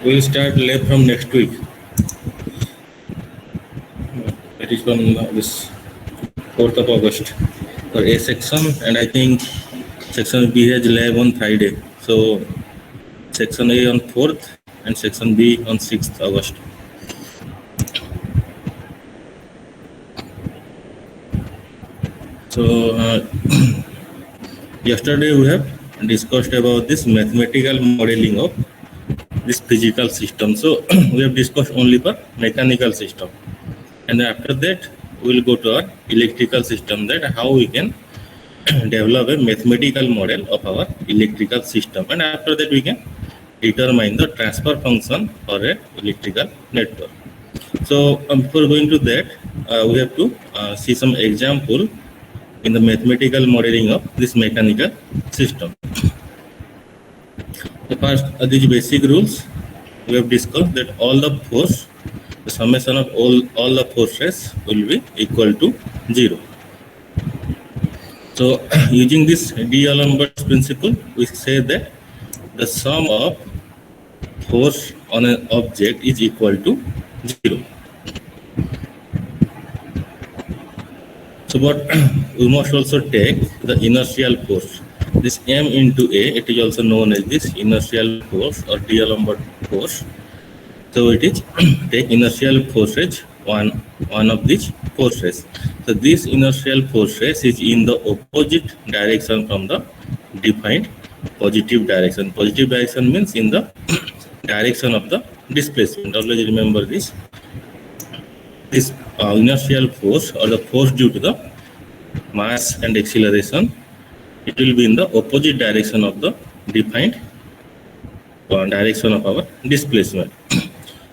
We will start lab from next week. That is from this 4th of August for A section, and I think section B has lab on Friday. So section A on 4th and section B on 6th August. So yesterday we have discussed about this mathematical modeling of this physical system. So we have discussed only for mechanical system, and after that we will go to our electrical system, that how we can develop a mathematical model of our electrical system, and after that we can determine the transfer function for an electrical network. So before going to that, we have to see some example in the mathematical modeling of this mechanical system. The first these basic rules we have discussed, that all the force, the summation of all the forces will be equal to 0. So using this D'Alembert's principle, we say that the sum of force on an object is equal to 0. So but we must also take the inertial force. This M into A, it is also known as this inertial force or D'Alembert force. So it is take inertial forces, one of these forces. So this inertial forces is in the opposite direction from the defined positive direction. Positive direction means in the direction of the displacement. Always remember this. This inertial force, or the force due to the mass and acceleration, it will be in the opposite direction of the defined direction of our displacement.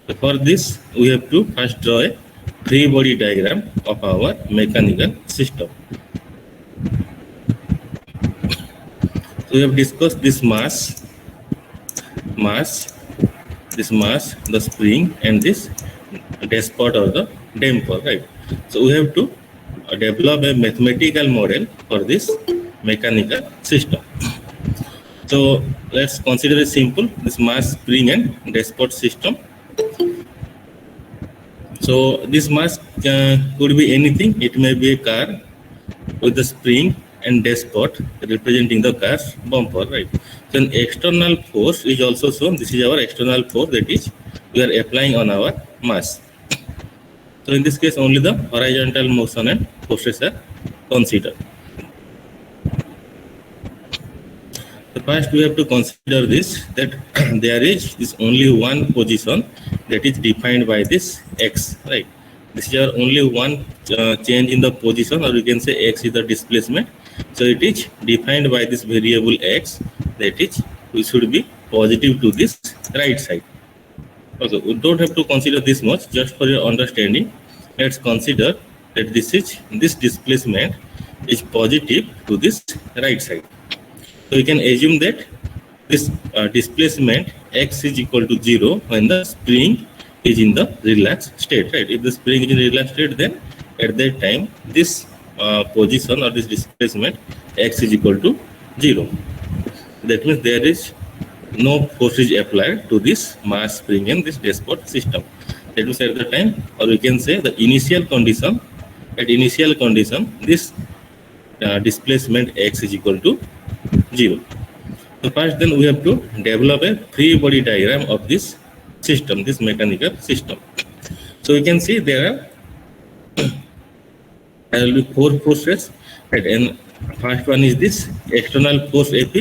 So for this, we have to first draw a free body diagram of our mechanical system. So we have discussed this mass, the spring, and this despot or the damper, right? So we have to develop a mathematical model for this mechanical system. So let's consider it simple, this mass, spring, and despot system. So this mass could be anything. It may be a car with the spring and despot representing the car's bumper, right? So an external force is also shown. This is our external force, that is we are applying on our mass. So in this case, only the horizontal motion and forces are considered. So first we have to consider this, that there is this only one position that is defined by this x, right? This is our only one change in the position, or you can say x is the displacement. So it is defined by this variable x, that is we should be positive to this right side. Also, we don't have to consider this much, just for your understanding. Let's consider that this displacement is positive to this right side. So we can assume that this displacement x is equal to 0 when the spring is in the relaxed state, right? If the spring is in relaxed state, then at that time this position or this displacement x is equal to 0. That means there is no force is applied to this mass, spring, and this despot system. That means at the time, or we can say the initial condition, at initial condition, this displacement x is equal to 0. So first then we have to develop a free body diagram of this system, this mechanical system. So we can see there will be 4 forces, right? And first one is this external force F.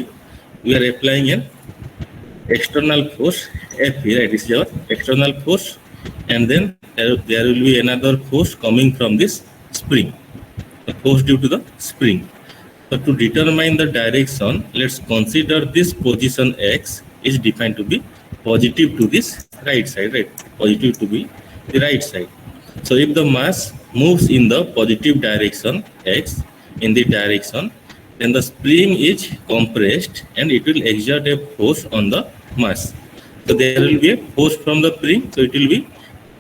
We are applying an external force F, right? This is our external force, and then there will be another force coming from this spring, the force due to the spring. So to determine the direction, let's consider this position x is defined to be positive to this right side, right? Positive to be the right side. So if the mass moves in the positive direction x, in the direction, then the spring is compressed and it will exert a force on the mass. So there will be a force from the spring, so it will be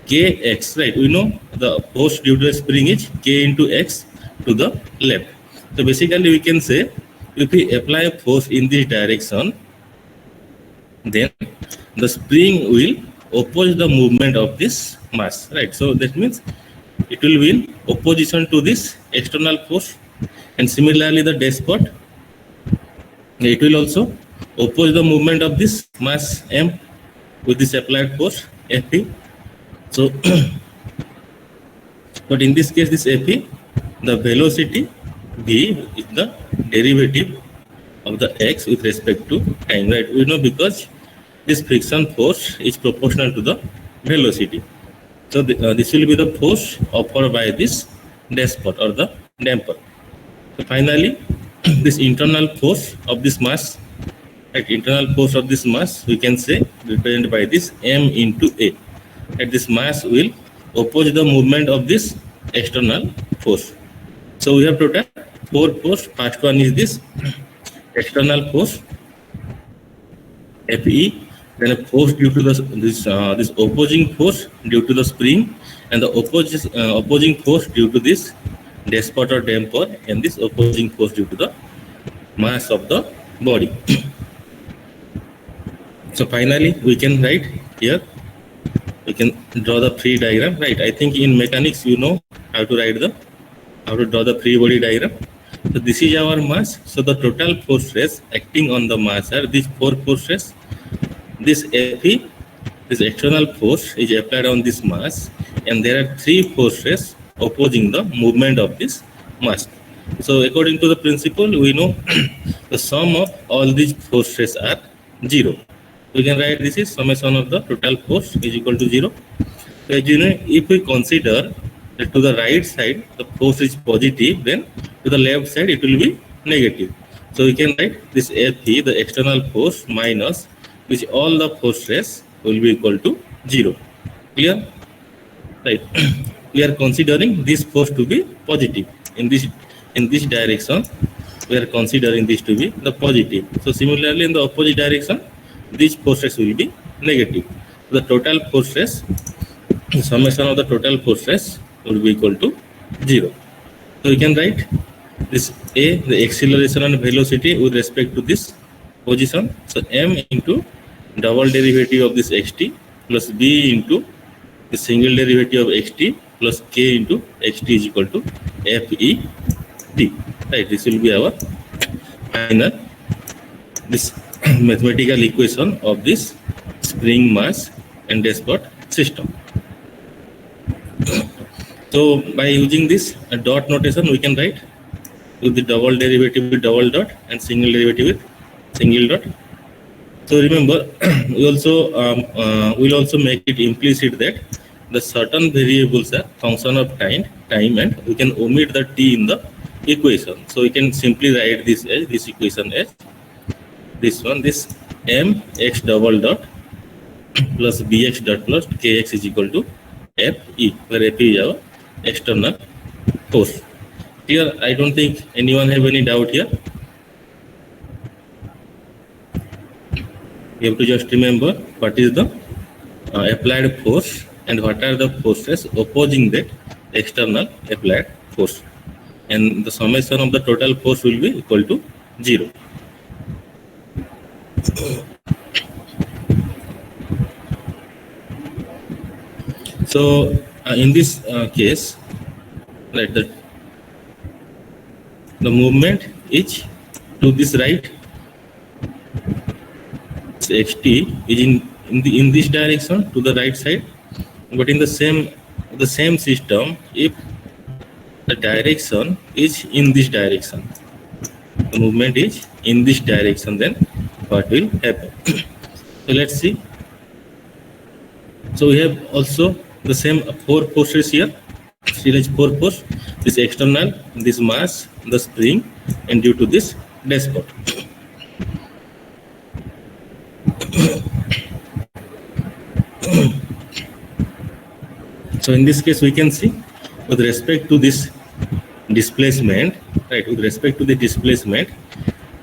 kx, right? We know the force due to the spring is k into x to the left. So basically we can say if we apply a force in this direction, then the spring will oppose the movement of this mass, right? So that means it will be in opposition to this external force, and similarly the despot, it will also oppose the movement of this mass m with this applied force Fe. So but in this case, this Fe, the velocity v is the derivative of the x with respect to time, right? We know because this friction force is proportional to the velocity. So this will be the force offered by this despot or the damper. So finally, this internal force of this mass, right? Internal force of this mass, we can say represented by this m into a. Right? This mass will oppose the movement of this external force. So we have total 4 force. First one is this external force Fe, then a force due to this opposing force due to the spring, and the opposing force due to this despot or damper, and this opposing force due to the mass of the body. So finally, we can write here. We can draw the free diagram, right? I think in mechanics you know how to draw the free body diagram. So this is our mass. So the total forces acting on the mass are these 4 forces. This Fe, this external force is applied on this mass, and there are 3 forces opposing the movement of this mass. So according to the principle, we know the sum of all these forces are 0. We can write this is summation of the total force is equal to 0. So as you know, if we consider that to the right side the force is positive, then to the left side it will be negative. So we can write this Fe, the external force, minus which all the forces will be equal to 0. Clear? Right. We are considering this force to be positive. In this direction, we are considering this to be the positive. So similarly, in the opposite direction, these forces will be negative. The total forces, summation of the total forces will be equal to 0. So we can write this A, the acceleration and velocity with respect to this position. So m into double derivative of this xt plus b into the single derivative of xt plus k into xt is equal to Fe t. Right, this will be our final this mathematical equation of this spring mass and despot system. So by using this dot notation, we can write with the double derivative with double dot and single derivative with single dot. So remember, we also will also make it implicit that the certain variables are function of time, and we can omit the t in the equation. So we can simply write this as this equation as this one, this m x double dot plus bx dot plus kx is equal to Fe, where Fe is our external force. Here, I don't think anyone have any doubt here. You have to just remember what is the applied force and what are the forces opposing that external applied force, and the summation of the total force will be equal to 0. So in this case, right, the movement is to this right. Xt is in this direction to the right side, but in the same system, if the direction is in this direction, the movement is in this direction, then what will happen? So let's see. So we have also the same 4 forces here. Still is 4 force. This external, this mass, the spring, and due to this despot. So in this case, we can see with respect to this displacement, right? With respect to the displacement,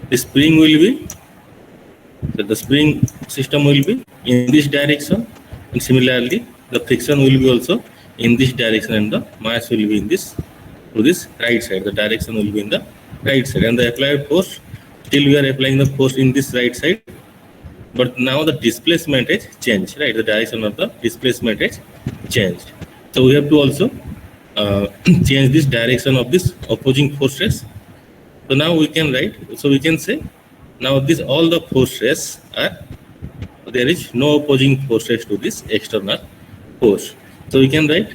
the spring will be, so the spring system will be in this direction, and similarly, the friction will be also in this direction, and the mass will be in this to this right side. The direction will be in the right side, and the applied force, still we are applying the force in this right side. but now the displacement is changed, right? The direction of the displacement is changed. So we have to also change this direction of this opposing forces. So now we can write, so we can say now this all the forces are, there is no opposing forces to this external force. So we can write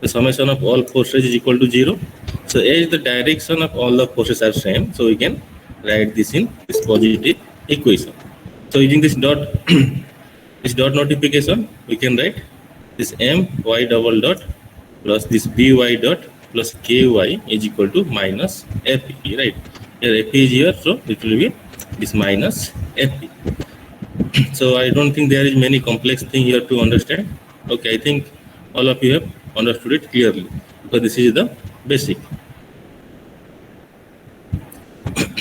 the summation of all forces is equal to 0. So as the direction of all the forces are same, so we can write this in this positive equation. So using this dot this dot notification, we can write this m y double dot plus this by dot plus ky is equal to minus fe, right? Here fe is here, so it will be this minus fe. So I don't think there is many complex thing here to understand. Okay, I think all of you have understood it clearly, because this is the basic.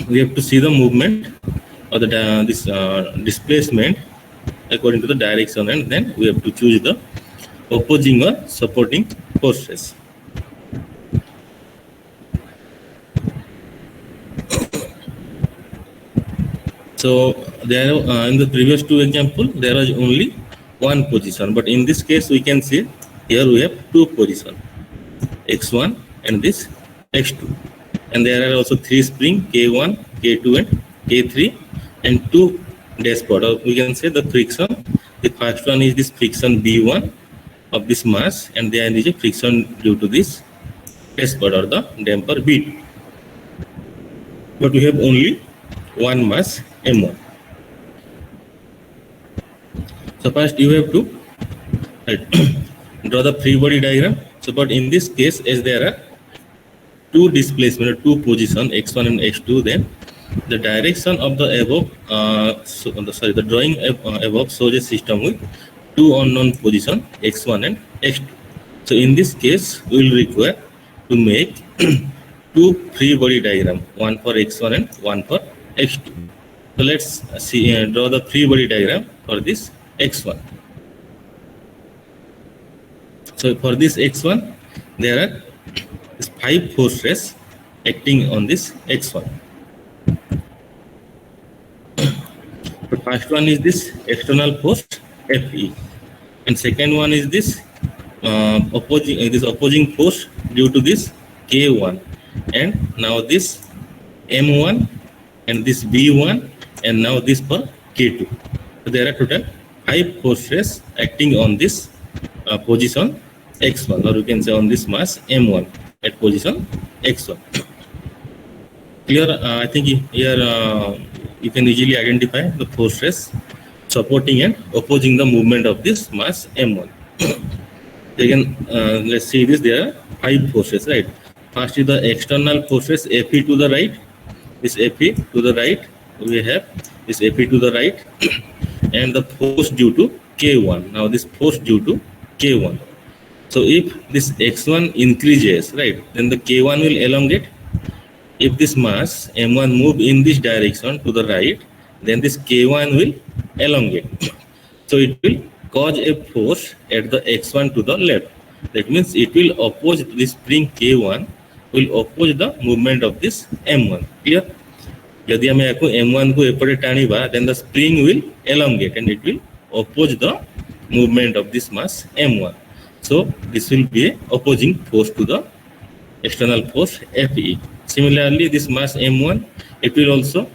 We have to see the movement of the displacement according to the direction, and then we have to choose the opposing or supporting forces. So there in the previous two example there was only one position, but in this case we can see here we have two positions, x1 and this x2, and there are also three springs, k1, k2 and k3, and two dashpot, or we can say the friction. The first one is this friction b1 of this mass, and there is a friction due to this dashpot or the damper b2, but we have only one mass m1. So first you have to draw the free body diagram. So but in this case, as there are two displacement or two position x1 and x2, then the direction of the above the drawing above shows a system with two unknown position x1 and x2. So in this case we will require to make two free body diagram, one for x1 and one for x2. So let's see draw the free body diagram for this x1. So for this x1 there are 5 forces acting on this x1. The first one is this external force Fe, and second one is this opposing force due to this K1, and now this M1 and this B1, and now this for K2. So there are total 5 forces acting on this position x1, or you can say on this mass M1 at position x1. Clear? I think here you can easily identify the forces supporting and opposing the movement of this mass M1. Again, let's see this. There are 5 forces, right? First is the external forces Fe to the right. This Fe to the right, we have this Fe to the right, and the force due to K1. Now this force due to K1. So if this x1 increases, right, then the K1 will elongate. If this mass M1 move in this direction to the right, then this K1 will elongate. So it will cause a force at the x1 to the left. That means it will oppose this spring K1, will oppose the movement of this M1. Clear? यदि हम यहाँ को M1 को एपटे टाणीबा, then the spring will elongate and it will oppose the movement of this mass M1. So this will be a opposing force to the external force Fe. Similarly, this mass M1, it will also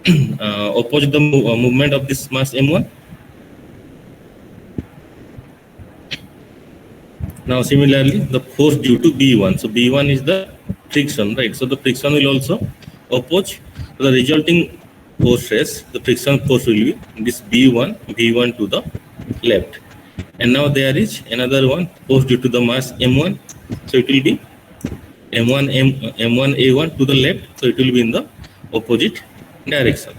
oppose the movement of this mass M1. Now similarly, the force due to B1. So B1 is the friction, right? So the friction will also oppose. So the resulting forces, the friction force will be this B1 to the left. And now there is another one, force due to the mass M1. So it will be M1A1 to the left. So it will be in the opposite direction.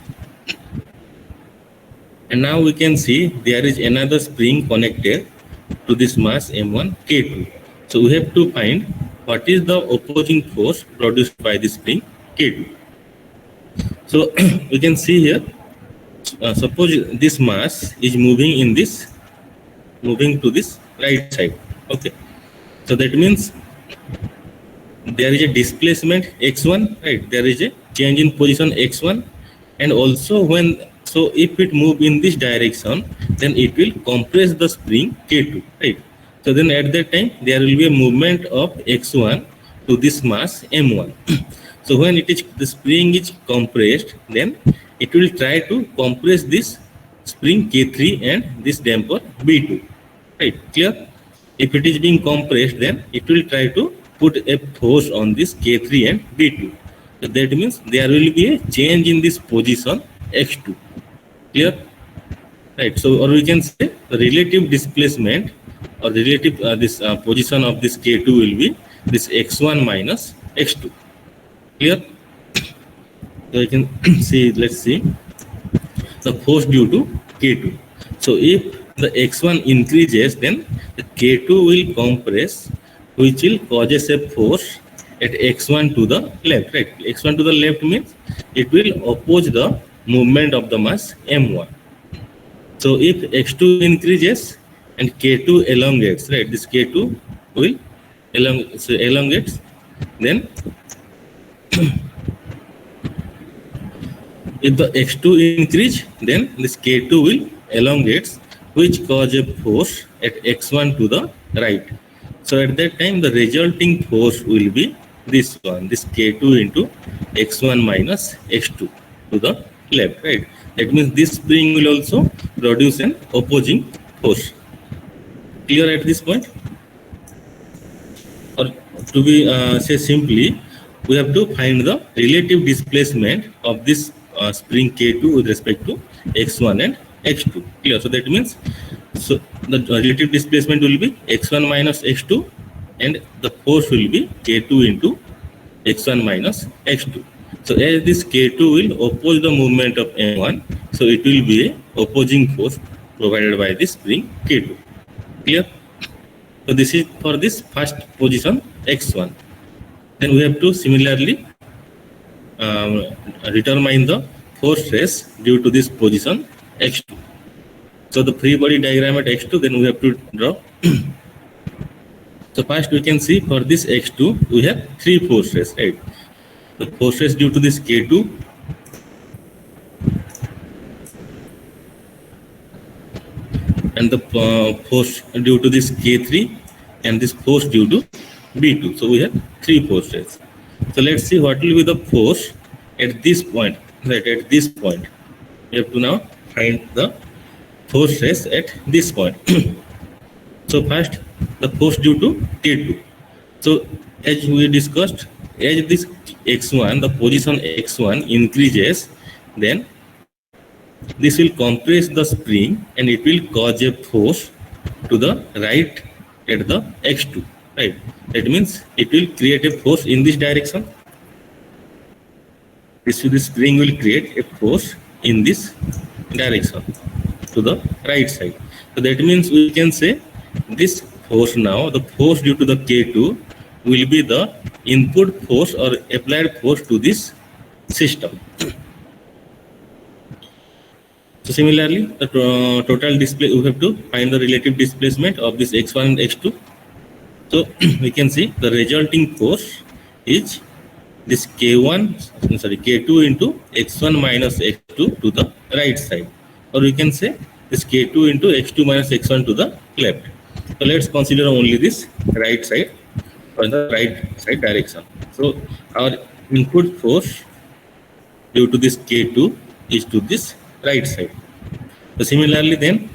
And now we can see there is another spring connected to this mass M1 K2. So we have to find what is the opposing force produced by this spring K2. So we can see here, suppose this mass is moving to this right side. Okay, so that means there is a displacement x1, right? There is a change in position x1, and also when So if it move in this direction, then it will compress the spring K2, right? So then at that time, there will be a movement of X1 to this mass M1. So when it is the spring is compressed, then it will try to compress this spring K3 and this damper B2, right? Clear? If it is being compressed, then it will try to put a force on this K3 and B2. So that means there will be a change in this position X2. Clear? Right. So, or we can say the relative displacement or relative this position of this K2 will be this X1 minus X2. Clear? So you can see. Let's see the force due to K2. So if the X1 increases, then the K2 will compress, which will causes a force at X1 to the left. Right. X1 to the left means it will oppose the movement of the mass M1. So if X2 increases and K2 elongates, right? This K2 will elongates. Then if the X2 increase, then this K2 will elongates, which cause a force at X1 to the right. So at that time, the resulting force will be this one, this K2 into X1 minus X2 to the left, right? That means this spring will also produce an opposing force. Clear at this point? Or to be say simply, we have to find the relative displacement of this spring K2 with respect to X1 and X2. Clear? So that means, so the relative displacement will be X1 minus X2, and the force will be K2 into X1 minus X2. So as this K2 will oppose the movement of M1, so it will be a opposing force provided by this spring K2. Clear? So this is for this first position X1. Then we have to similarly determine the force stress due to this position X2. So the free body diagram at X2, then we have to draw. So first we can see for this X2, we have three forces, right? The forces due to this K2, and the force due to this K3, and this force due to B2. So we have three forces. So let's see what will be the force at this point, right? At this point, we have to now find the force stress at this point. So first, the force due to K2. So as we discussed, as this X1, the position X1 increases, then this will compress the spring and it will cause a force to the right at the X2, right? That means it will create a force in this direction. This spring will create a force in this direction to the right side. So that means we can say this force now, the force due to the K2 will be the input force or applied force to this system. So similarly, the total display, we have to find the relative displacement of this X1 and X2. So we can see the resulting force is this K2 into X1 minus X2 to the right side, or we can say this K2 into X2 minus X1 to the left. So let's consider only this right side or the right side direction. So our input force due to this K2 is to this right side. So similarly then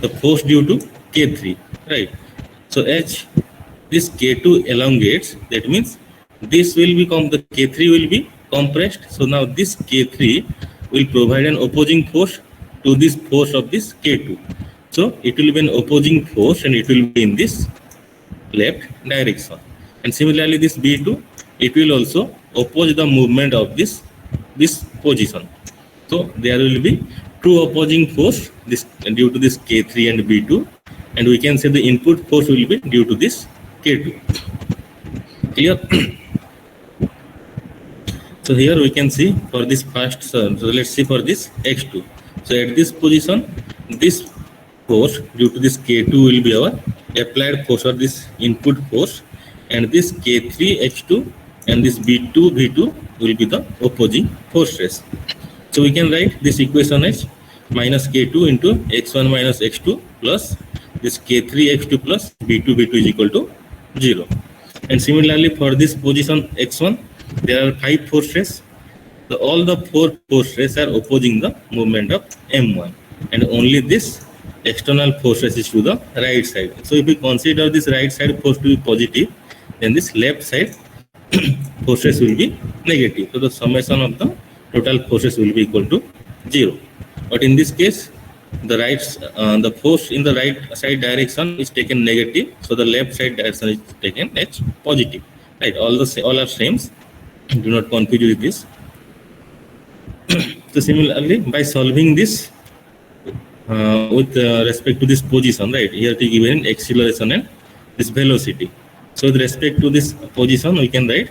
the force due to K3, right? So as this K2 elongates, that means this will become, the K3 will be compressed. So now this K3 will provide an opposing force to this force of this K2. So it will be an opposing force and it will be in this left direction. And similarly this B2, it will also oppose the movement of this position. So there will be two opposing force this due to this K3 and B2, and we can say the input force will be due to this K2. Clear? So here we can see for this first, so let's see for this X2. So at this position, this force due to this K2 will be our applied force or this input force, and this K3 H2 and this B2 V2 will be the opposing forces. So we can write this equation as minus k2 into x1 minus x2 plus this k3 x2 plus b2 is equal to 0. And similarly for this position x1, there are 5 forces. So all the 4 forces are opposing the movement of m1, and only this external forces is to the right side. So if we consider this right side force to be positive, then this left side forces will be negative. So the summation of the total forces will be equal to 0. But in this case, the force in the right side direction is taken negative, so the left side direction is taken as positive. Right? All are same. Do not confuse with this. So similarly, by solving this with respect to this position, right? Here to given acceleration and this velocity. So with respect to this position, we can write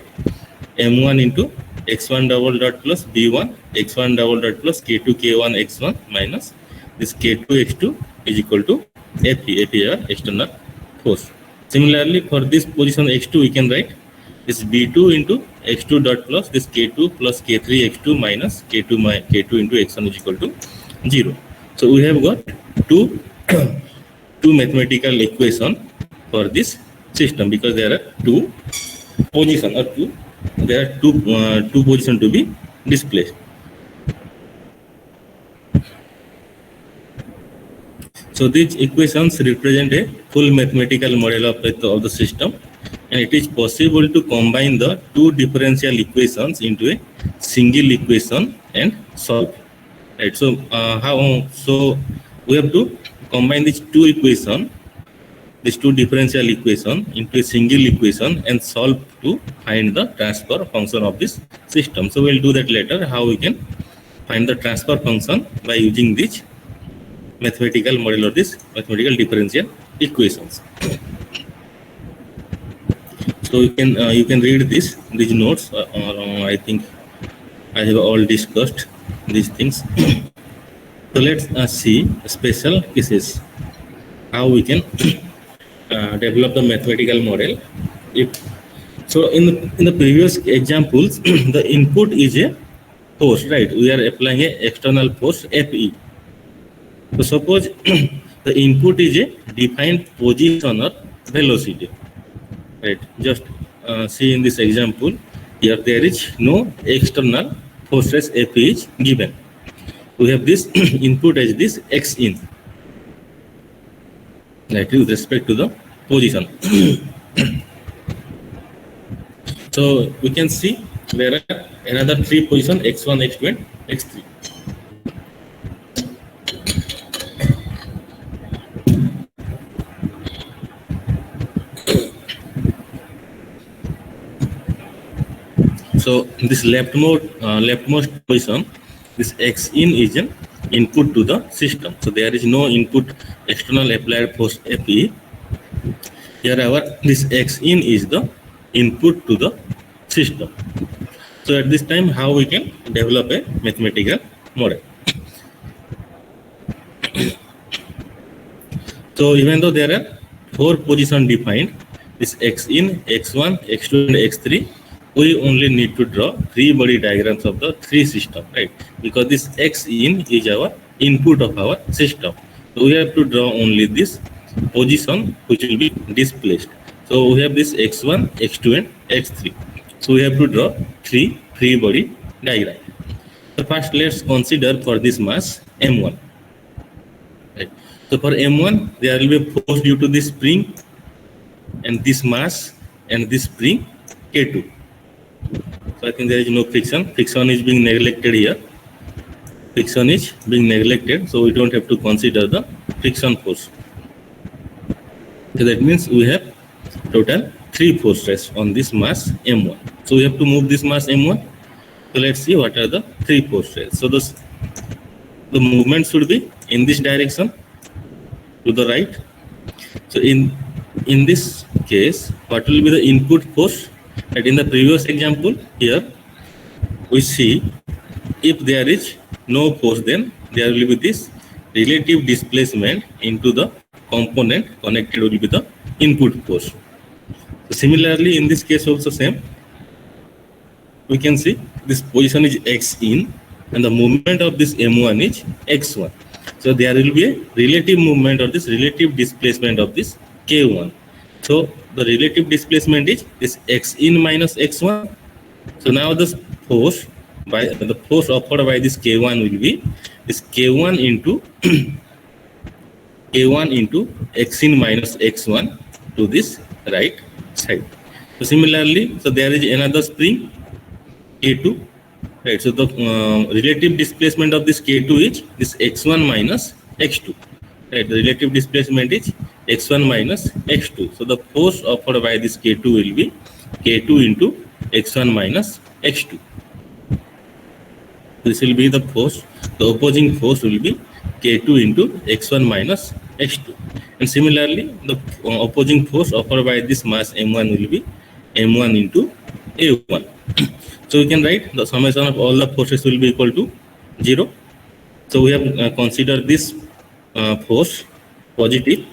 m1 into x1 double dot plus b1 x1 double dot plus k2 k1 x1 minus this k2 x2 is equal to fe. Fe are external force. Similarly, for this position x2, we can write this b2 into x2 dot plus this k2 plus k3 x2 minus k2 into x1 is equal to 0. So we have got two mathematical equation for this system, because there are two position or there are two position to be displaced. So these equations represent a full mathematical model of the system, and it is possible to combine the two differential equations into a single equation and solve. Right. So so we have to combine these two differential equation into a single equation and solve to find the transfer function of this system. So we'll do that later, how we can find the transfer function by using this mathematical model or this mathematical differential equations. So you can read these notes. I think I have all discussed these things. So let's see special cases, how we can develop the mathematical model. So in the previous examples, the input is a force, right? We are applying a external force Fe. So suppose the input is a defined position or velocity, right? Just see in this example, here there is no external forces Fe is given. We have this input as this x in, right, with respect to the position. So we can see there are another 3 positions, x1, x2 and x3. So this leftmost position, this x in is an input to the system. So there is no input external applied force Fe. Here this x in is the input to the system. So at this time, how we can develop a mathematical model? So even though there are 4 positions defined, this x in, x1, x2 and x3, we only need to draw 3 body diagrams of the 3 systems, right? Because this x in is our input of our system. So we have to draw only this position which will be displaced. So we have this x1, x2 and x3. So we have to draw 3 free body diagram. So first let's consider for this mass m1. Right. So for m1, there will be a force due to this spring and this mass and this spring k2. So I think there is no friction. Friction is being neglected here. Friction is being neglected, so we don't have to consider the friction force. So that means we have total 3 forces on this mass m1. So we have to move this mass m1. So let's see what are the 3 forces. So the movement should be in this direction to the right. So in this case, what will be the input force? And in the previous example here, we see if there is no force, then there will be this relative displacement into the component connected will be the input force. So similarly, in this case also same. We can see this position is x in, and the movement of this m1 is x1. So there will be a relative movement or this relative displacement of this k1. So the relative displacement is this x in minus x1. So now the force offered by this k1 will be this k1 into k1 into x in minus x1 to this right side. So similarly, so there is another spring k2, right? So the relative displacement of this k2 is this x1 minus x2, right? The relative displacement is x1 minus x2. So the force offered by this k2 will be k2 into x1 minus x2. This will be the force. The opposing force will be k2 into x1 minus x2. And similarly, the opposing force offered by this mass m1 will be m1 into a1. So we can write the summation of all the forces will be equal to 0. So we have considered this force positive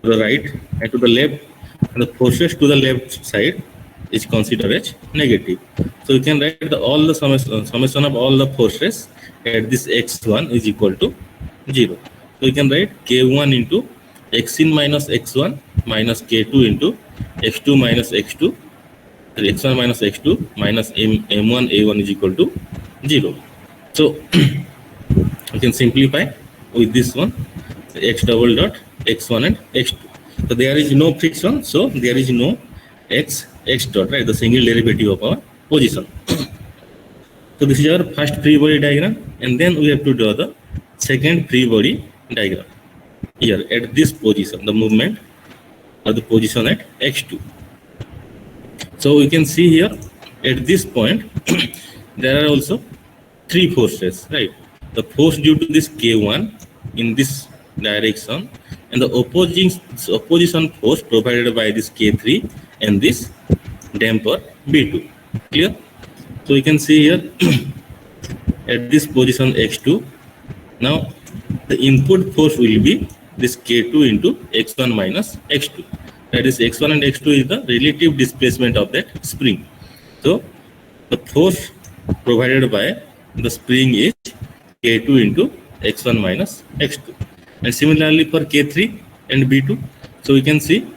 to the right and to the left, and the forces to the left side is considered as negative. So we can write all the summation of all the forces at this x1 is equal to 0. So we can write k1 into x in minus x1 minus k2 into x2 minus x2, x1 minus x2 minus m1 a1 is equal to 0. So we can simplify with this one, x double dot x1 and x2. So there is no friction, so there is no x dot, right? The single derivative of our position. So this is our first free body diagram, and then we have to draw the second free body diagram. Here at this position, the movement or the position at x2. So we can see here at this point there are also three forces, right? The force due to this k1 in this direction, and the opposition force provided by this k3 and this damper b2. Clear? So we can see here at this position x2. Now the input force will be this k2 into x1 minus x2. That is x1 and x2 is the relative displacement of that spring. So the force provided by the spring is k2 into x1 minus x2. And similarly for k3 and b2, so we can see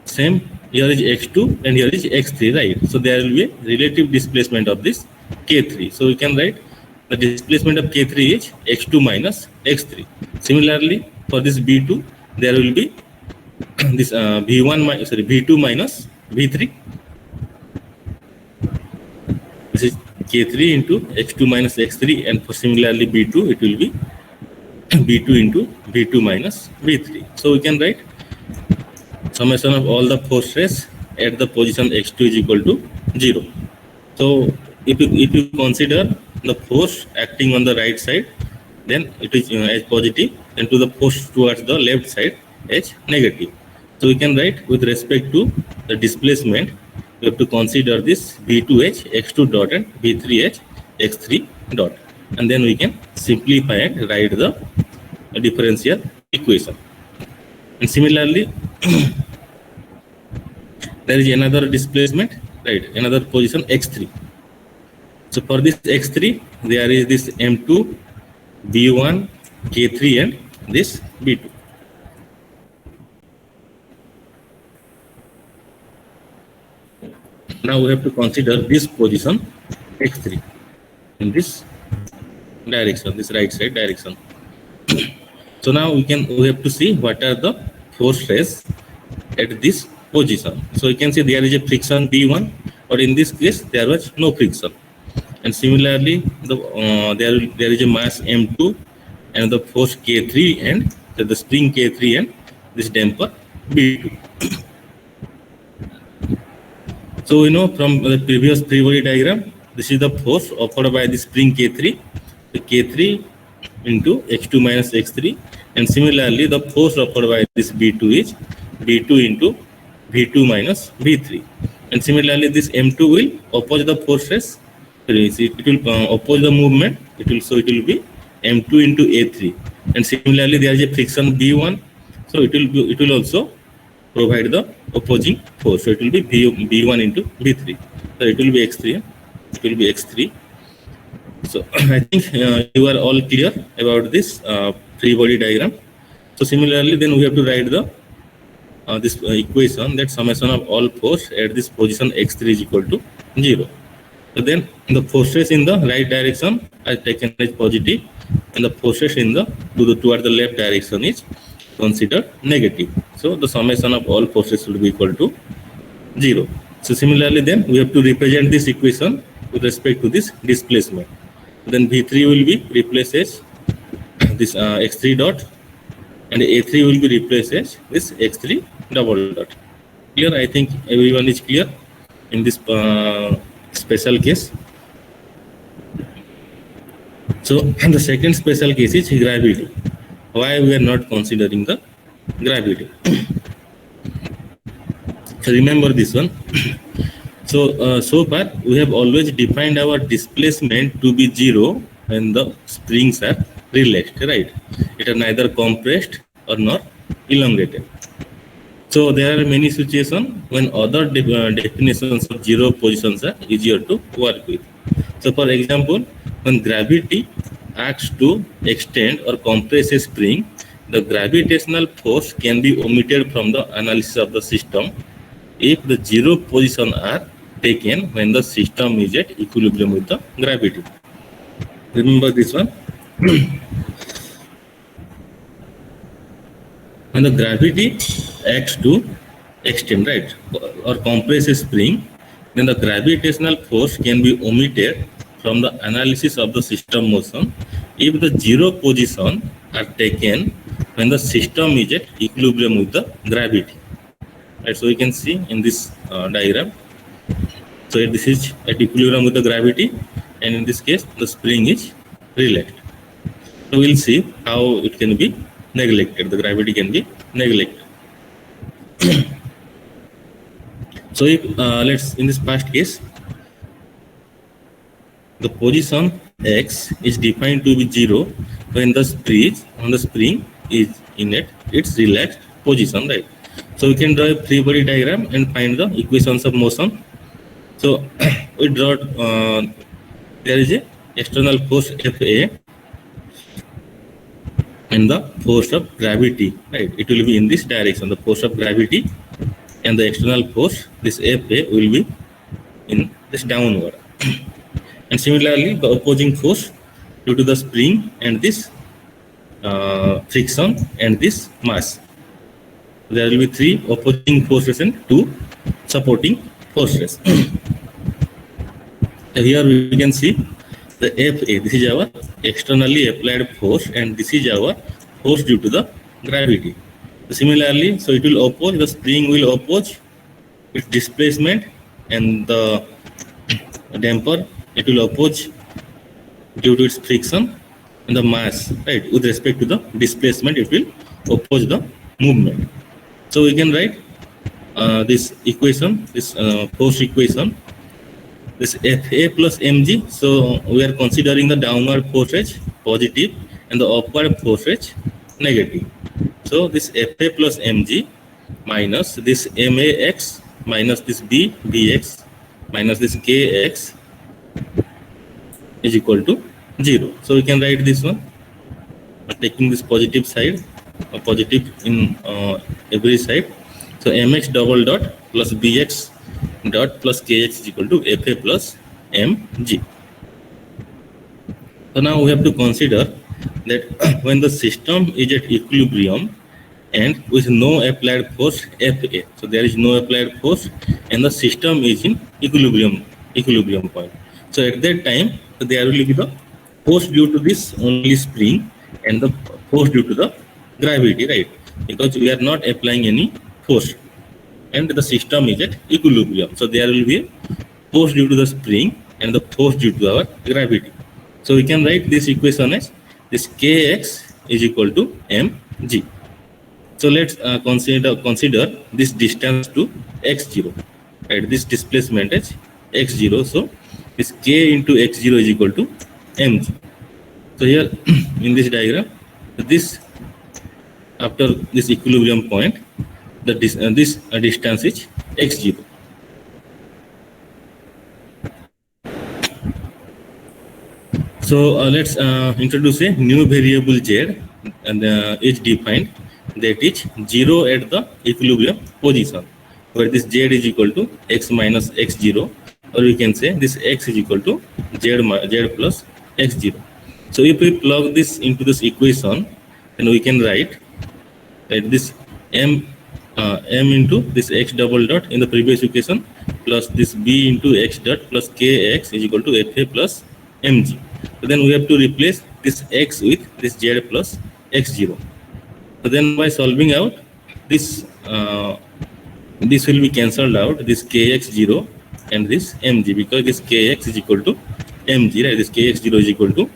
same, here is x2 and here is x3, right? So there will be a relative displacement of this k3. So we can write the displacement of k3 is x2 minus x3. Similarly for this b2, there will be this v2 minus v3. This is k3 into x2 minus x3, and for similarly b2 it will be b2 into v2 minus v3. So we can write summation of all the forces at the position x2 is equal to 0. So if you consider the force acting on the right side, then it is as positive, and to the force towards the left side as negative. So we can write with respect to the displacement, we have to consider this v2h x2 dot and v3h x3 dot, and then we can simplify and write the differential equation. And similarly there is another displacement, right? Another position x3. So for this x3, there is this m2, v1, k3 and this b2. Now we have to consider this position x3 in this direction, this right side direction. So now we have to see what are the forces at this position. So you can see there is a friction v1, or in this case there was no friction. And similarly, there is a mass m2 and the force k3 and the spring k3 and this damper b2. So we know from the previous free body diagram, this is the force offered by the spring k3, the k3 into x2 minus x3, and similarly the force offered by this b2 is b2 into v2 minus v3. And similarly this m2 will oppose the forces, it will oppose the movement, it will be m2 into a3. And similarly there is a friction v1, so it will also provide the opposing force, so it will be v1 into v3, so it will be x3. it will be x3. So I think you are all clear about this free body diagram. So similarly, then we have to write the this equation that summation of all force at this position x3 is equal to 0. So then the forces in the right direction are taken as positive, and the forces in the toward the left direction is considered negative. So the summation of all forces will be equal to 0. So similarly, then we have to represent this equation with respect to this displacement. Then V3 will be replaced as this x3 dot, and A3 will be replaced as this x3 double dot. Clear? I think everyone is clear in this special case. So the second special case is gravity. Why we are not considering the gravity? So remember this one. So so far we have always defined our displacement to be 0 when the springs are relaxed, right? It are neither compressed or nor elongated. So there are many situations when other definitions of 0 positions are easier to work with. So for example, when gravity acts to extend or compress a spring, the gravitational force can be omitted from the analysis of the system if the 0 position are taken when the system is at equilibrium with the gravity. Remember this one. When the gravity acts to extend, right, or compress a spring, then the gravitational force can be omitted from the analysis of the system motion if the 0 position are taken when the system is at equilibrium with the gravity. Right, so you can see in this diagram. So this is at equilibrium with the gravity, and in this case the spring is relaxed. So we'll see how it can be neglected. The gravity can be neglected. So if let's, in this past case, the position x is defined to be 0 when the spring is in its relaxed position, right? So we can draw a free body diagram and find the equations of motion. So we draw there is a external force Fa and the force of gravity, right? It will be in this direction, the force of gravity, and the external force, this Fa, will be in this downward. And similarly, the opposing force due to the spring and this friction and this mass. There will be 3 opposing forces and 2 supporting forces. So here we can see the Fa, this is our externally applied force, and this is our force due to the gravity. So similarly, so it will oppose, the spring will oppose its displacement, and the damper, it will oppose due to its friction, and the mass, right, with respect to the displacement, it will oppose the movement. So we can write this equation, this force equation, this Fa plus mg. So we are considering the downward forces positive and the upward forces negative. So this Fa plus mg minus this max minus this bx minus this kx is equal to 0. So we can write this one taking this positive side, positive in every side. So mx double dot plus bx dot plus kx is equal to Fa plus mg. So now we have to consider that when the system is at equilibrium and with no applied force Fa, so there is no applied force and the system is in equilibrium point. So at that time, there will be the force due to this only spring and the force due to the gravity, right? Because we are not applying any force and the system is at equilibrium. So there will be a force due to the spring and the force due to our gravity. So we can write this equation as this kx is equal to mg. So let's consider this distance to x0, right? This displacement is x0. So this k into x0 is equal to mg. So here in this diagram, this after this equilibrium point, this distance is x0. So let's introduce a new variable z, and is defined, that is 0 at the equilibrium position, where this z is equal to x minus x0, or we can say this x is equal to z plus x0. So if we plug this into this equation, then we can write that this m into this x double dot in the previous equation plus this b into x dot plus kx is equal to fa plus mg. So then we have to replace this x with this z plus x0. So then by solving out this, this will be cancelled out, this kx0 and this mg, because this kx is equal to mg, right? This kx0 is equal to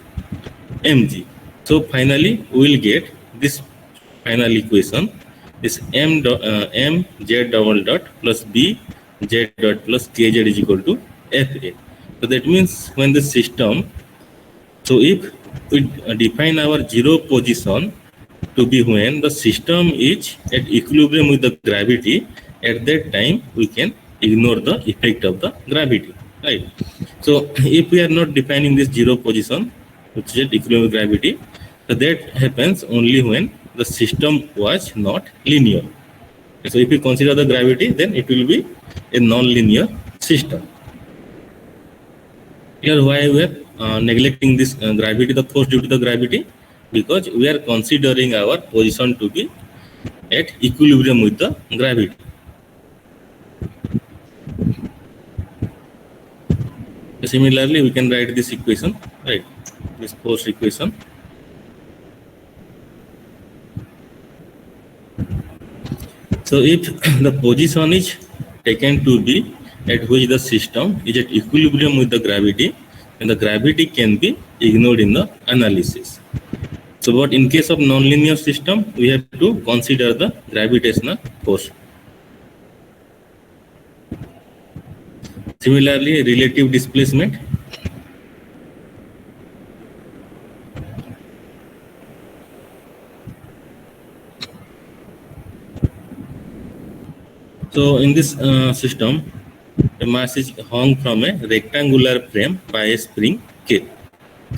mg. So finally we will get this final equation, this mz double dot plus b z dot plus kz is equal to fa. So that means when the system, so if we define our zero position to be when the system is at equilibrium with the gravity, at that time we can ignore the effect of the gravity, right? So if we are not defining this zero position which is at equilibrium with gravity, so that happens only when the system was not linear. So if we consider the gravity, then it will be a non-linear system. Here why we are neglecting this gravity, the force due to the gravity, because we are considering our position to be at equilibrium with the gravity. Similarly, we can write this equation, right? This force equation. So if the position is taken to be at which the system is at equilibrium with the gravity, then the gravity can be ignored in the analysis. So but in case of nonlinear system, we have to consider the gravitational force. Similarly, relative displacement. So in this system, the mass is hung from a rectangular frame by a spring K.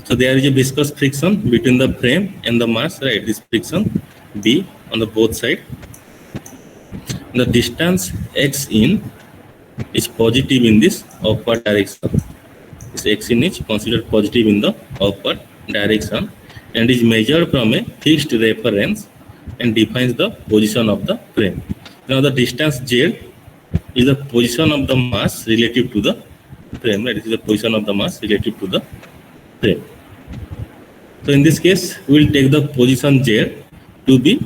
So there is a viscous friction between the frame and the mass, right? This friction B on the both side. The distance x in is positive in this upward direction. This x in is considered positive in the upward direction and is measured from a fixed reference and defines the position of the frame. Now the distance z is the position of the mass relative to the frame, right? This is the position of the mass relative to the frame. So in this case, we will take the position z to be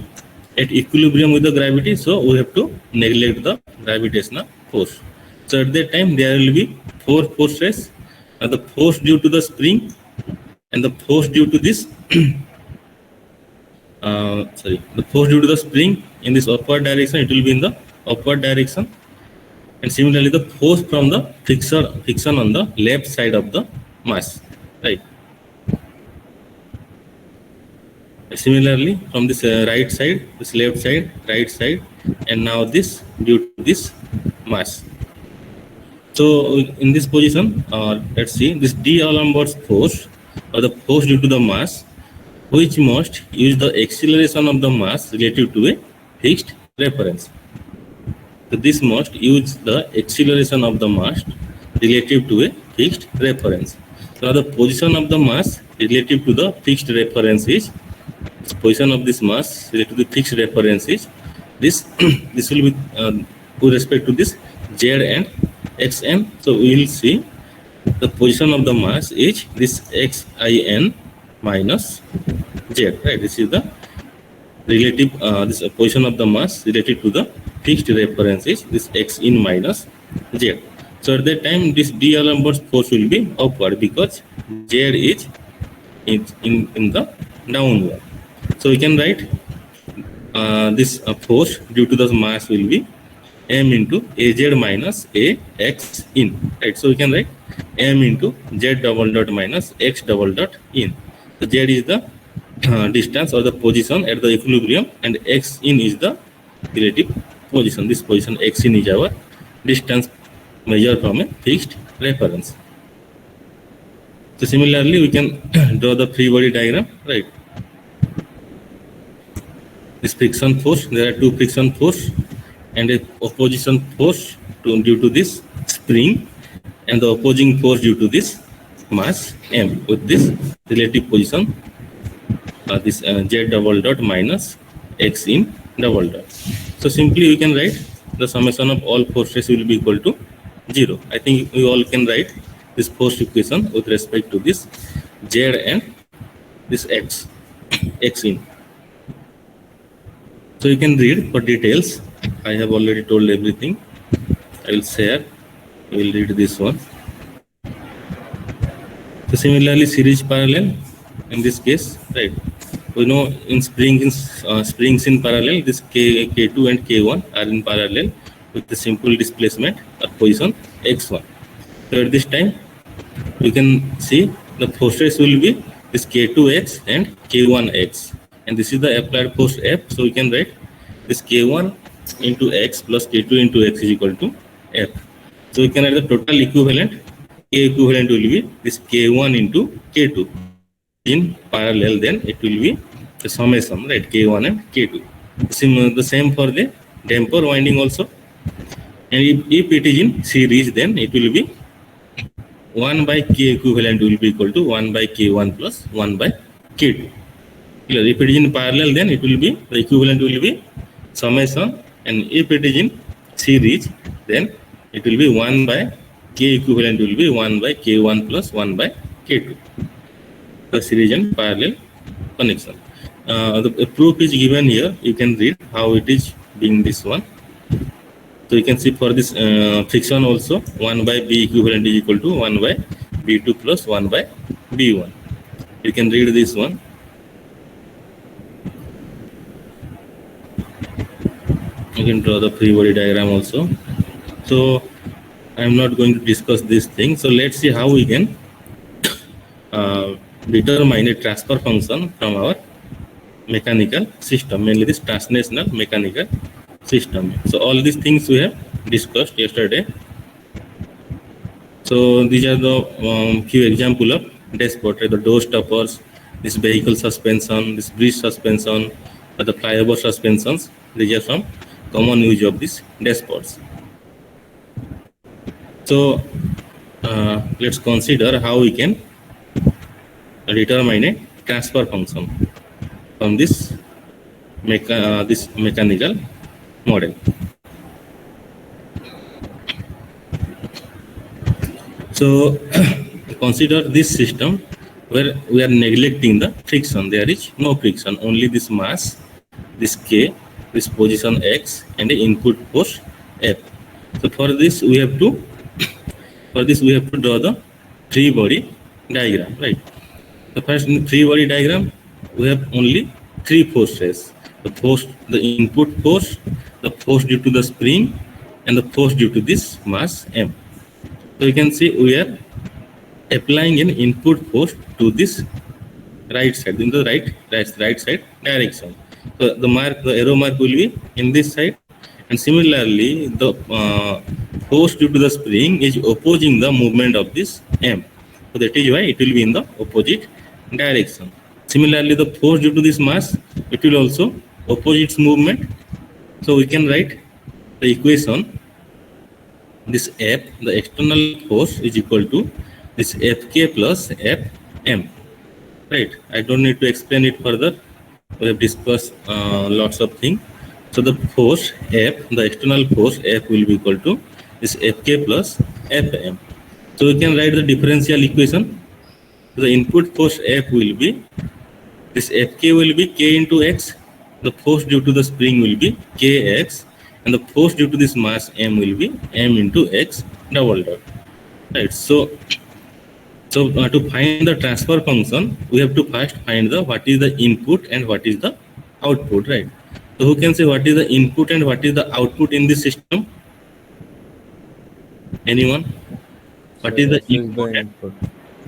at equilibrium with the gravity, so we have to neglect the gravitational force. So at that time, there will be four forces, the force due to the spring and the force due to this, the force due to the spring in this upward direction, it will be in the upward direction. And similarly, the force from the friction on the left side of the mass, right? Similarly, from this right side, this left side, right side, and now this due to this mass. So in this position, let's see this D'Alembert's force, or the force due to the mass, which must use the acceleration of the mass relative to a fixed reference. So this must use the acceleration of the mass relative to a fixed reference. So the position of the mass relative to the fixed reference is, position of this mass related to the fixed reference is this. This will be with respect to this z and xn. So we will see the position of the mass is this xin minus z, right? This is the relative this position of the mass related to the fixed reference is this x in minus z. So at that time, this D'Alembert's force will be upward because z is in the downward. So we can write this force due to the mass will be m into az minus ax in, right? So we can write m into z double dot minus x double dot in. So z is the distance or the position at the equilibrium, and x in is the relative position. This position x in is our distance measured from a fixed reference. So similarly, we can draw the free body diagram, right? This friction force, there are two friction force and a opposition force due to this spring, and the opposing force due to this mass m with this relative position, this z double dot minus x in double dot. So simply we can write the summation of all forces will be equal to 0. I think we all can write this force equation with respect to this z and this x in. So you can read for details. I have already told everything. I will share. We will read this one. So similarly, series parallel in this case, right? We know in springs in parallel, this K2 and K1 are in parallel with the simple displacement or position x1. So at this time, you can see the forces will be this K2x and K1x. And this is the applied force F. So we can write this K1 into x plus K2 into x is equal to F. So we can write the total equivalent. K equivalent will be this K1 into K2. In parallel, then it will be the summation, right? K1 and K2. The same for the damper winding also. And if it is in series, then it will be 1 by K equivalent will be equal to 1 by K1 plus 1 by K2. If it is in parallel, then it will be, the equivalent will be summation, and if it is in series, then it will be 1 by K equivalent will be 1 by K1 plus 1 by K2. The series and parallel connection. The proof is given here. You can read how it is being this one. So you can see for this friction also 1 by B equivalent is equal to 1 by B2 plus 1 by B1. You can read this one. You can draw the free body diagram also. So I am not going to discuss this thing. So let's see how we can determine a transfer function from our mechanical system, mainly this translational mechanical system. So all these things we have discussed yesterday. So these are the few example of dashpot, the door stoppers, this vehicle suspension, this bridge suspension, or the flyover suspensions. These are some common use of these dashboards. So let's consider how we can determine a transfer function from this mechanical model. So consider this system where we are neglecting the friction. There is no friction, only this mass, this K, this position X, and the input force F. So for this we have to draw the free body diagram, right? So first in the free body diagram, we have only three forces: the force, the input force, the force due to the spring, and the force due to this mass M. So you can see we are applying an input force to this right side, in the right side direction. So the arrow mark will be in this side, and similarly the force due to the spring is opposing the movement of this M. So that is why it will be in the opposite direction. Similarly, the force due to this mass, it will also oppose its movement. So we can write the equation, this F, the external force, is equal to this Fk plus Fm. Right? I don't need to explain it further. We have discussed lots of things. So the force F, the external force F will be equal to this Fk plus Fm. So we can write the differential equation. The input force F will be, this Fk will be K into X, the force due to the spring will be Kx, and the force due to this mass M will be M into X double dot. Right. So to find the transfer function, we have to first find the what is the input and what is the output, right? So who can say what is the input and what is the output in this system? Anyone? What is the input?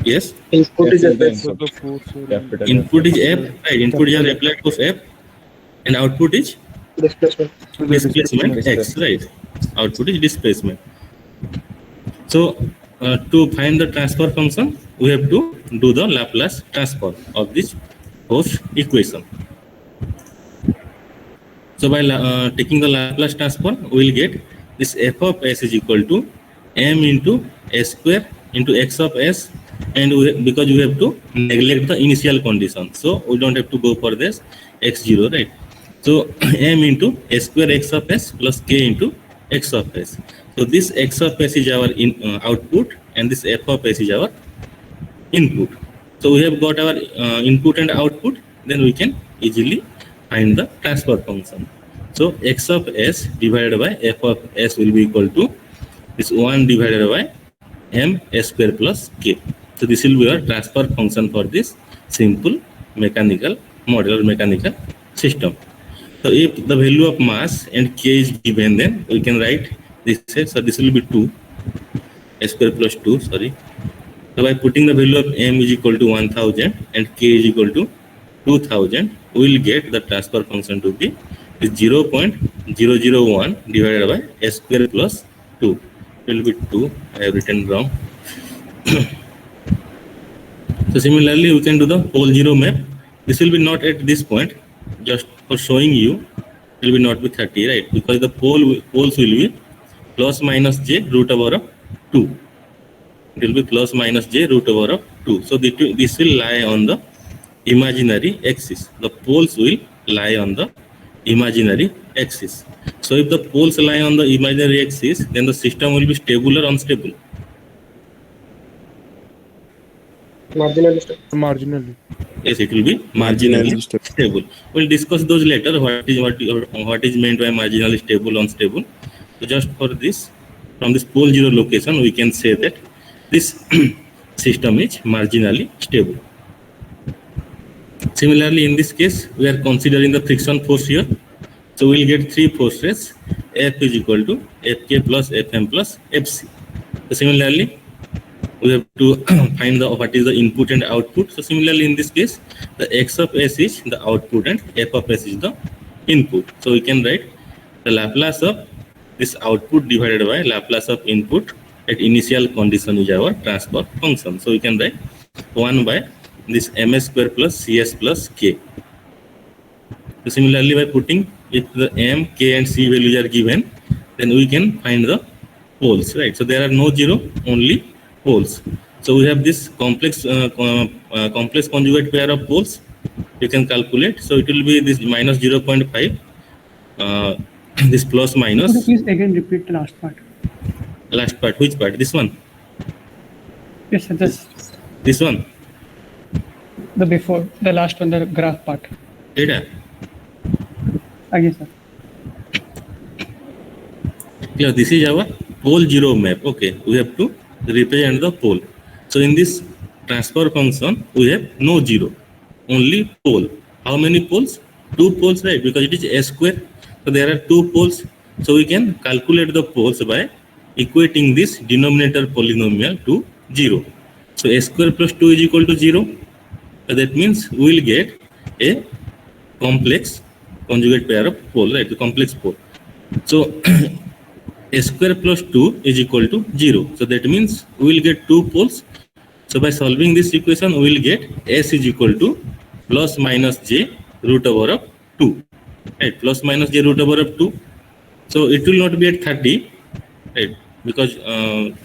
Yes. Input is F. Input is F, right? Input is applied force F, and output is displacement X, right? Output is displacement. So to find the transfer function, we have to do the Laplace transform of this force equation. So by taking the Laplace transform, we will get this f of s is equal to m into s square into x of s, and because we have to neglect the initial condition, so we don't have to go for this x0, right? So m into s square x of s plus k into x of s. So this x of s is our output, and this f of s is our input. So we have got our input and output, then we can easily find the transfer function. So x of s divided by f of s will be equal to this 1 divided by m s square plus k. So this will be our transfer function for this simple mechanical model or mechanical system. So if the value of mass and k is given, then we can write this. So this will be 2 s square plus 2, sorry. So by putting the value of m is equal to 1000 and k is equal to 2000, we will get the transfer function to be 0.001 divided by s square plus 2. It will be 2. I have written wrong. So similarly, we can do the pole zero map. This will be not at this point, just for showing you. It will be not be 30, right? Because the poles will be plus minus j root over of 2. It will be plus minus j root over of 2. So this will lie on the imaginary axis. The poles will lie on the imaginary axis. So if the poles lie on the imaginary axis, then the system will be stable or unstable? Marginally stable. Marginally. Yes, it will be marginally stable. We'll discuss those later. What is meant by marginally stable, unstable. So just for this, from this pole zero location, we can say that this system is marginally stable. Similarly, in this case, we are considering the friction force here. So we'll get three forces. F is equal to Fk plus Fm plus Fc. So similarly, we have to find what is the input and output. So similarly, in this case, the x of s is the output and f of s is the input. So we can write the Laplace of this output divided by Laplace of input at initial condition is our transfer function. So we can write 1 by this ms square plus cs plus k. So similarly, by putting if the m, k and c values are given, then we can find the poles, right? So there are no zero, only poles. So we have this complex complex conjugate pair of poles. You can calculate. So it will be this minus 0.5, this plus minus. Could you please again repeat the last part? Last part, which part? This one? Yes, sir. This one? The before, the last one, the graph part. Data? Yes, sir. Yeah, this is our pole zero map. Okay, we have to represent the pole. So in this transfer function, we have no zero, only pole. How many poles? 2 poles, right? Because it is s square. So there are 2 poles. So we can calculate the poles by equating this denominator polynomial to 0. So s square plus 2 is equal to 0. So that means we will get a complex conjugate pair of pole, right? The complex pole. So s square plus 2 is equal to 0. So that means we will get 2 poles. So by solving this equation, we will get s is equal to plus minus j root over of 2. Right? Plus minus j root over of 2. So it will not be at 30, right? Because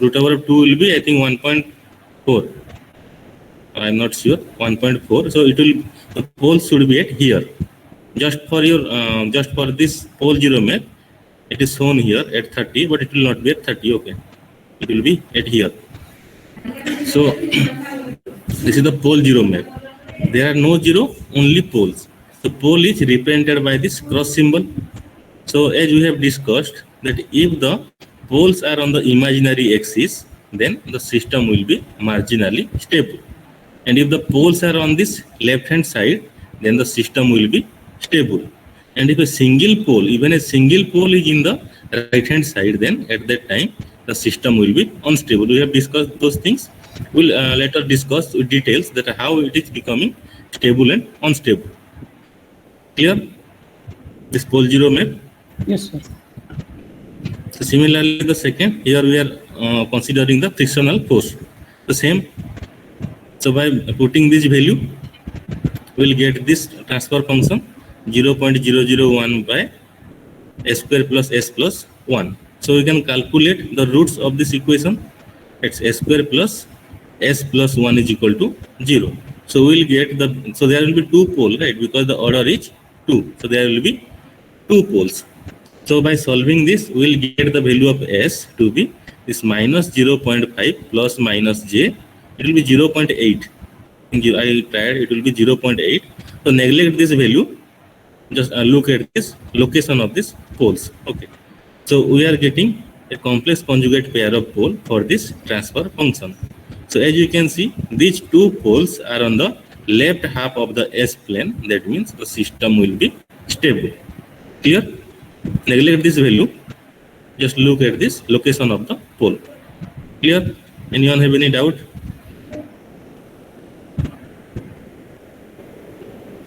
root over of 2 will be, I think, 1.4. I'm not sure, 1.4. So it will, the poles should be at here. Just for your, just for this pole zero map, it is shown here at 30, but it will not be at 30. Okay, it will be at here. So this is the pole zero map. There are no zero, only poles. The pole is represented by this cross symbol. So as we have discussed, that if the poles are on the imaginary axis, then the system will be marginally stable. And if the poles are on this left hand side, then the system will be stable. And if a single pole, even a single pole is in the right hand side, then at that time the system will be unstable. We have discussed those things. We'll later discuss with details that how it is becoming stable and unstable. Clear? This pole zero map? Yes, sir. So similarly, the second, here we are considering the frictional force. The same. So by putting this value, we will get this transfer function 0.001 by s square plus s plus 1. So we can calculate the roots of this equation. It's s square plus s plus 1 is equal to 0. So we will get so there will be two poles, right? Because the order is 2. So there will be two poles. So by solving this, we will get the value of s to be this minus 0.5 plus minus j. It will be 0.8. I tried, it will be 0.8. So neglect this value. Just look at this location of this poles. Okay. So we are getting a complex conjugate pair of pole for this transfer function. So as you can see, these two poles are on the left half of the S plane. That means the system will be stable. Clear? Neglect this value. Just look at this location of the pole. Clear? Anyone have any doubt?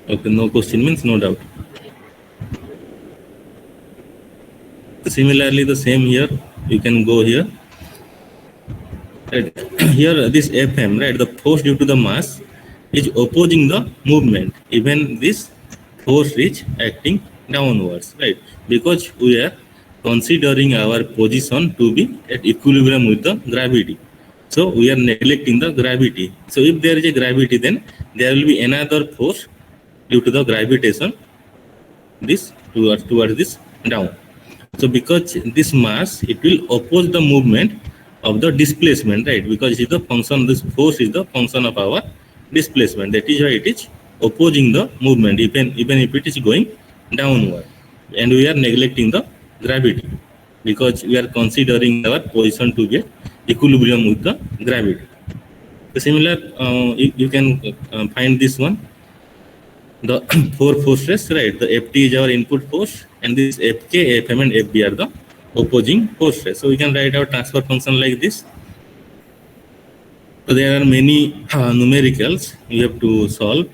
Okay, no question means no doubt. Similarly, the same here. You can go here. Right. Here, this Fm, right? The force due to the mass is opposing the movement. Even this force is acting downwards, right? Because we are considering our position to be at equilibrium with the gravity. So we are neglecting the gravity. So if there is a gravity, then there will be another force due to the gravitation. This towards this down. So because this mass, it will oppose the movement of the displacement, right? Because it is the function, this force is the function of our displacement. That is why it is opposing the movement, even if it is going downward. And we are neglecting the gravity because we are considering our position to be equilibrium with the gravity. So similar, you can find this one. The four forces, right? The Ft is our input force, and this Fk, Fm, and Fb are the opposing forces. So we can write our transfer function like this. So there are many numericals you have to solve.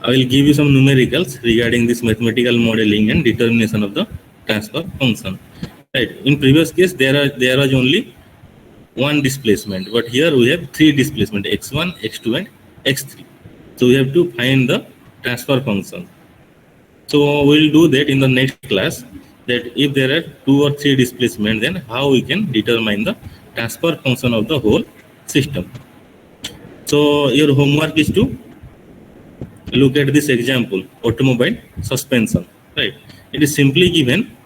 I will give you some numericals regarding this mathematical modeling and determination of the transfer function. Right. In previous case, there was only one displacement, but here we have three displacement: x1, x2, and x3. So we have to find the transfer function. So we'll do that in the next class, that if there are two or three displacements, then how we can determine the transfer function of the whole system. So your homework is to look at this example, automobile suspension, right? It is simply given.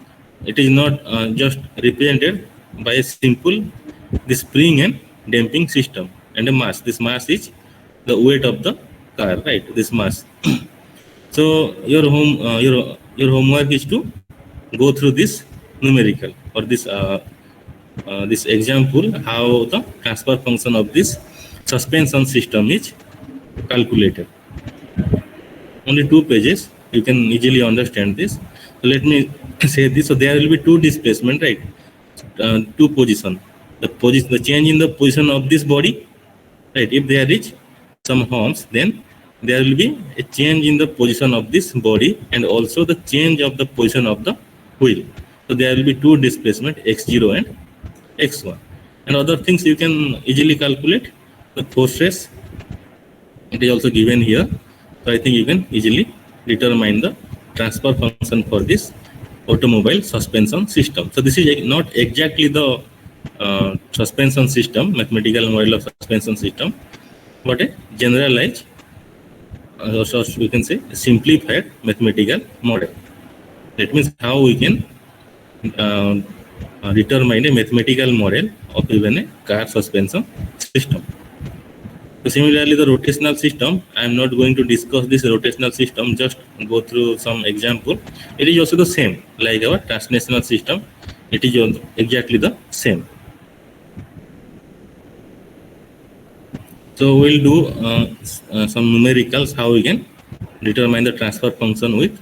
It is not just represented by a simple the spring and damping system and a mass. This mass is the weight of the car, right? This mass. So your homework is to go through this numerical or this example, how the transfer function of this suspension system is calculated. Only 2 pages, you can easily understand this. So let me say this. So there will be two displacement, right? Two position. The change in the position of this body, right? If there is some humps, then there will be a change in the position of this body and also the change of the position of the wheel. So there will be two displacement, x0 and x1. And other things you can easily calculate. The forces, it is also given here. So I think you can easily determine the transfer function for this automobile suspension system. So this is not exactly the suspension system, mathematical model of suspension system, but a generalized, so we can say simplified mathematical model. That means how we can determine a mathematical model of even a car suspension system. So similarly, the rotational system, I am not going to discuss this rotational system, just go through some example. It is also the same, like our translational system. It is exactly the same. So we'll do some numericals, how we can determine the transfer function with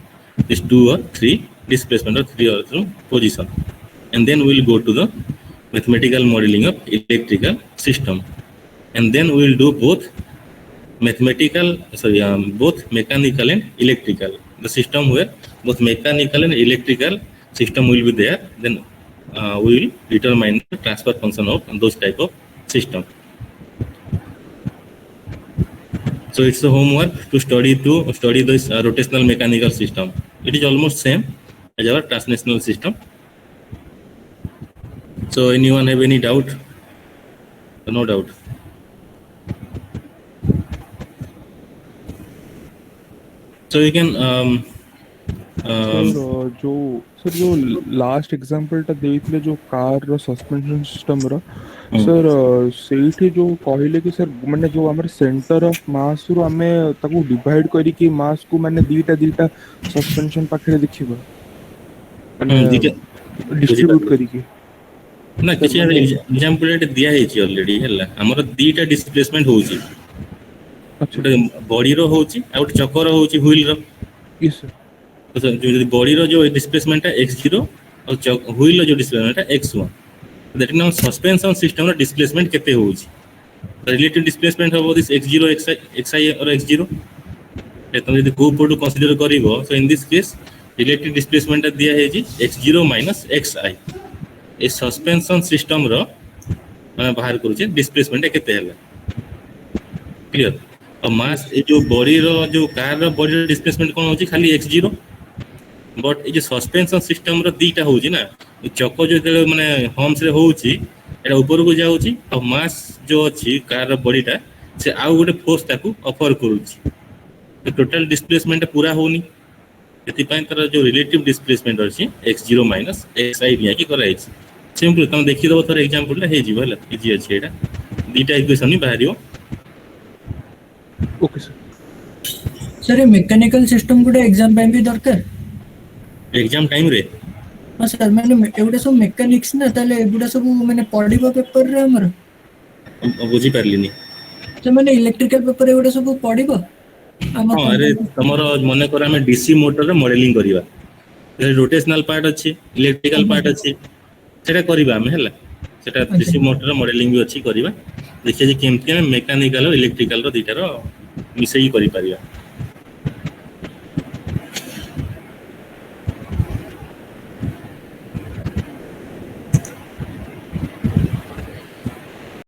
these 2 or 3 displacement or 3 or 3 position. And then we'll go to the mathematical modeling of electrical system. And then we'll do both mechanical and electrical. The system where both mechanical and electrical system will be there. Then will determine the transfer function of those type of system. So it's the homework to study this rotational mechanical system. It is almost same as our translational system. So anyone have any doubt? No doubt. So you can जो last एग्जांपलटा देइथिले जो car रो suspension system रो sir सेठी जो कहले कि sir माने जो हमर centre of mass रो हमें ताको डिवाइड करी कि मास को माने दीटा सस्पेंशन पाखरे देखिबो माने डिस्ट्रीब्यूट करी कि ना किसी एग्जांपल दिया है ऑलरेडी हला हमर दीटा डिस्प्लेसमेंट होउची अच्छा बॉडी रो होउची आउट चक्कर होउची व्हील रो यस सर तो जो बॉडी रो जो डिस्प्लेसमेंट है x0 और व्हील रो जो डिस्प्लेसमेंट है x1 that is now suspension system रो डिस्प्लेसमेंट केते होउची रिलेटिव डिस्प्लेसमेंट हो दिस x0 xi और x0 ए तुम यदि को पोर्ट कंसीडर करिवो so in this case relative displacement दिया है जी x0 xi ए सस्पेंशन सिस्टम रो मैं बाहर करू छी डिस्प्लेसमेंट केते हला क्लियर और मास ए जो बॉडी रो जो कार रो बॉडी डिस्प्लेसमेंट कोन होची खाली x0 बट ए जो सस्पेंशन सिस्टम रो दीटा होची ना चक्को जो माने हम्स रे होची एटा ऊपर को जाउची और मास जो अछि कार रो बॉडीटा से आउ गोटे फोर्स ताकू ऑफर करूची तो टोटल डिस्प्लेसमेंट पूरा होनी एति पय तर जो रिलेटिव डिस्प्लेसमेंट अछि x0 xi बिया की कराई छी सिंपल तुम देखि दबो थोर एग्जांपल ला हे जी भला इजी अछि एटा दीटा इक्वेशन नि बाहरियो okay sir sir mechanical system गुडे एग्जाम पे भी दरकार एग्जाम टाइम रे हां सर माने एगुडा सब मेकानिक्स ना ताले एगुडा सब माने पढिबो पेपर रे हमर बुझी परलिनी तो माने इलेक्ट्रिकल पेपर एगुडा सब पढिबो हां अरे तमरो मने कर हम डीसी मोटर रे मॉडलिंग करिवा ए रोटेशनल पार्ट अछि इलेक्ट्रिकल पार्ट अछि सेटा करिवा हम हैला सेटा डीसी मोटर रे मॉडलिंग भी अछि करिवा देखिए जे केमति हम मेकानिकल और इलेक्ट्रिकल रो दीटा रो मिसई करि परिवा